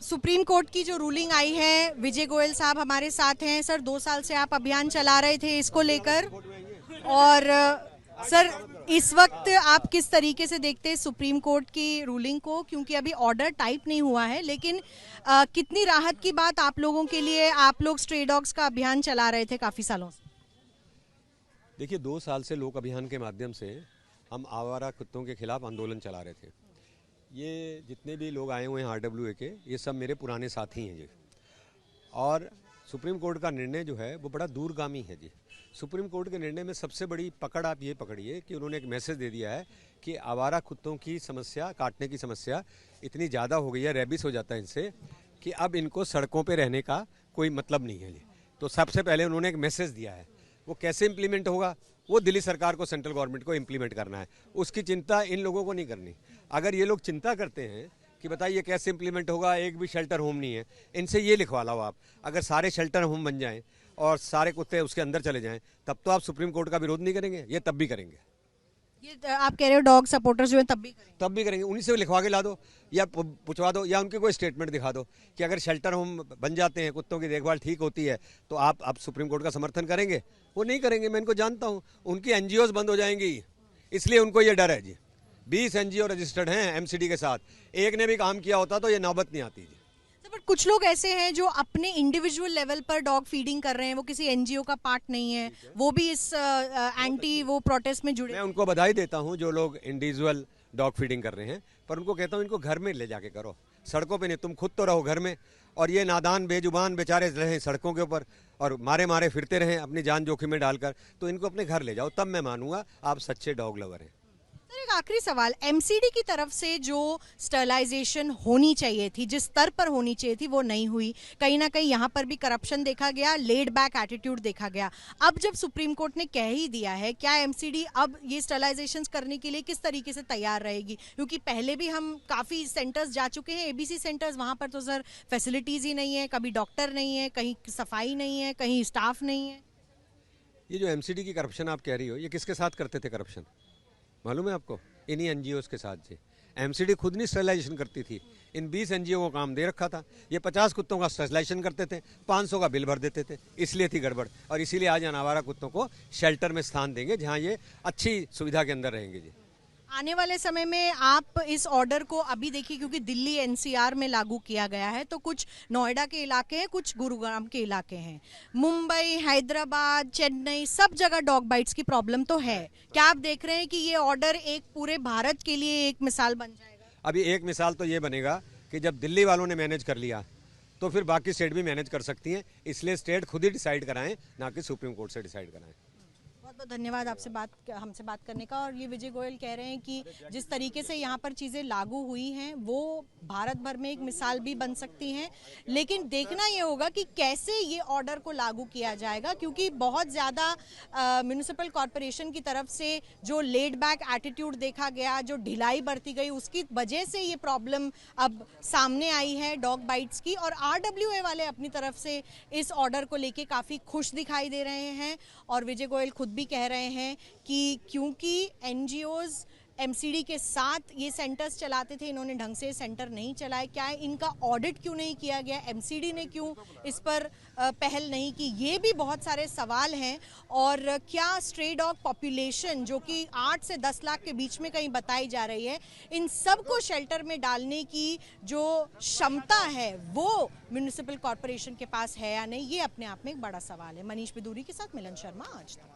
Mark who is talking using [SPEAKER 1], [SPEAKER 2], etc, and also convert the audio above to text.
[SPEAKER 1] Supreme court की जो ruling आई है, विजय गोयल साहब हमारे साथ हैं। सर 2 साल से आप अभियान चला रहे थे इसको लेकर, और सर इस वक्त आप किस तरीके से देखते हैं सुप्रीम कोर्ट की रूलिंग को, क्योंकि अभी ऑर्डर टाइप नहीं हुआ है, लेकिन कितनी राहत की बात आप लोगों के लिए, आप लोग स्ट्रे डॉग्स का अभियान चला रहे थे काफ़ी सालों से।
[SPEAKER 2] देखिए 2 साल से लोक अभियान के माध्यम से हम आवारा कुत्तों के खिलाफ आंदोलन चला रहे थे। ये जितने भी लोग आए हुए हैं RWA के, ये सब मेरे पुराने साथी हैं जी। और सुप्रीम कोर्ट का निर्णय जो है वो बड़ा दूरगामी है जी। सुप्रीम कोर्ट के निर्णय में सबसे बड़ी पकड़ आप ये पकड़िए कि उन्होंने एक मैसेज दे दिया है कि आवारा कुत्तों की समस्या, काटने की समस्या इतनी ज़्यादा हो गई है, रेबिस हो जाता है इनसे, कि अब इनको सड़कों पे रहने का कोई मतलब नहीं है जी। तो सबसे पहले उन्होंने एक मैसेज दिया है, वो कैसे इम्प्लीमेंट होगा वो दिल्ली सरकार को, सेंट्रल गवर्नमेंट को इम्प्लीमेंट करना है। उसकी चिंता इन लोगों को नहीं करनी। अगर ये लोग चिंता करते हैं कि बताइए कैसे इम्प्लीमेंट होगा, एक भी शेल्टर होम नहीं है, इनसे ये लिखवा लो आप। अगर सारे शेल्टर होम बन जाएं और सारे कुत्ते उसके अंदर चले जाएं, तब तो आप सुप्रीम कोर्ट का विरोध नहीं करेंगे, ये तब भी करेंगे।
[SPEAKER 1] ये आप कह रहे हो डॉग सपोर्टर्स जो है तब भी करेंगे,
[SPEAKER 2] उन्हीं से लिखवा के ला दो या पूछवा दो, या उनके कोई स्टेटमेंट दिखा दो कि अगर शेल्टर होम बन जाते हैं, कुत्तों की देखभाल ठीक होती है, तो आप सुप्रीम कोर्ट का समर्थन करेंगे। वो नहीं करेंगे, मैं इनको जानता हूँ। उनकी NGOs बंद हो जाएंगी, इसलिए उनको ये डर है जी। 20 NGO रजिस्टर्ड हैं MCD के साथ, एक ने भी काम किया होता तो ये नौबत नहीं आती जी।
[SPEAKER 1] बट कुछ लोग ऐसे हैं जो अपने इंडिविजुअल लेवल पर डॉग फीडिंग कर रहे हैं, वो किसी NGO का पार्ट नहीं है, वो भी इस एंटी वो प्रोटेस्ट में जुड़े।
[SPEAKER 2] मैं उनको बधाई देता हूँ जो लोग इंडिविजुअल डॉग फीडिंग कर रहे हैं, पर उनको कहता हूँ इनको घर में ले जाके करो, सड़कों पे नहीं। तुम खुद तो रहो घर में, और ये नादान बेजुबान बेचारे रहे सड़कों के ऊपर और मारे मारे फिरते रहें अपनी जान जोखिम में डालकर, तो इनको अपने घर ले जाओ, तब मैं मानूंगा आप सच्चे डॉग लवर हैं।
[SPEAKER 1] सर एक आखिरी सवाल, MCD की तरफ से जो स्टरलाइजेशन होनी चाहिए थी, जिस स्तर पर होनी चाहिए थी, वो नहीं हुई। कहीं ना कहीं यहाँ पर भी करप्शन देखा गया, लेड बैक एटीट्यूड देखा गया। अब जब सुप्रीम कोर्ट ने कह ही दिया है, क्या MCD अब ये स्टरलाइजेशन करने के लिए किस तरीके से तैयार रहेगी? क्योंकि पहले भी हम काफ़ी सेंटर्स जा चुके हैं, ABC सेंटर्स, वहाँ पर तो सर फैसिलिटीज़ ही नहीं है, कभी डॉक्टर नहीं है, कहीं सफाई नहीं है, कहीं स्टाफ नहीं है।
[SPEAKER 2] ये जो MCD की करप्शन आप कह रही हो, ये किसके साथ करते थे करप्शन, मालूम है आपको? इन्हीं NGOs के साथ जी। MCD खुद नहीं स्टरलाइजेशन करती थी, इन 20 NGO को काम दे रखा था। ये 50 कुत्तों का स्टरलाइजेशन करते थे, 500 का बिल भर देते थे, इसलिए थी गड़बड़। और इसीलिए आज आवारा कुत्तों को शेल्टर में स्थान देंगे, जहाँ ये अच्छी सुविधा के अंदर रहेंगे जी।
[SPEAKER 1] आने वाले समय में आप इस ऑर्डर को अभी देखिए, क्योंकि दिल्ली NCR में लागू किया गया है, तो कुछ नोएडा के इलाके हैं, कुछ गुरुग्राम के इलाके हैं, मुंबई, हैदराबाद, चेन्नई, सब जगह डॉग बाइट्स की प्रॉब्लम तो है। क्या आप देख रहे हैं कि ये ऑर्डर एक पूरे भारत के लिए एक मिसाल बन जाएगा?
[SPEAKER 2] अभी एक मिसाल तो ये बनेगा कि जब दिल्ली वालों ने मैनेज कर लिया तो फिर बाकी स्टेट भी मैनेज कर सकती हैं, इसलिए स्टेट खुद ही डिसाइड कराएं, ना कि सुप्रीम कोर्ट से डिसाइड कराएं।
[SPEAKER 1] बहुत धन्यवाद हमसे बात करने का। और ये विजय गोयल कह रहे हैं कि जिस तरीके से यहाँ पर चीज़ें लागू हुई हैं वो भारत भर में एक मिसाल भी बन सकती हैं, लेकिन देखना ये होगा कि कैसे ये ऑर्डर को लागू किया जाएगा, क्योंकि बहुत ज़्यादा म्यूनिसिपल कॉरपोरेशन की तरफ से जो लेड बैक एटीट्यूड देखा गया, जो ढिलाई बरती गई, उसकी वजह से ये प्रॉब्लम अब सामने आई है डॉग बाइट्स की। और RWA वाले अपनी तरफ से इस ऑर्डर को लेके काफ़ी खुश दिखाई दे रहे हैं, और विजय गोयल खुद भी कह रहे हैं कि क्योंकि NGOs MCD के साथ ये सेंटर्स चलाते थे, इन्होंने ढंग से सेंटर नहीं चलाए। क्या इनका ऑडिट क्यों नहीं किया गया, MCD ने क्यों इस पर पहल नहीं की, ये भी बहुत सारे सवाल हैं। और क्या स्ट्रे डॉग पॉपुलेशन जो कि 8 से 10 लाख के बीच में कहीं बताई जा रही है, इन सबको शेल्टर में डालने की जो क्षमता है वो म्यूनिसिपल कॉरपोरेशन के पास है या नहीं, ये अपने आप में एक बड़ा सवाल है। मनीष बिदूरी के साथ मिलन शर्मा, आज तक।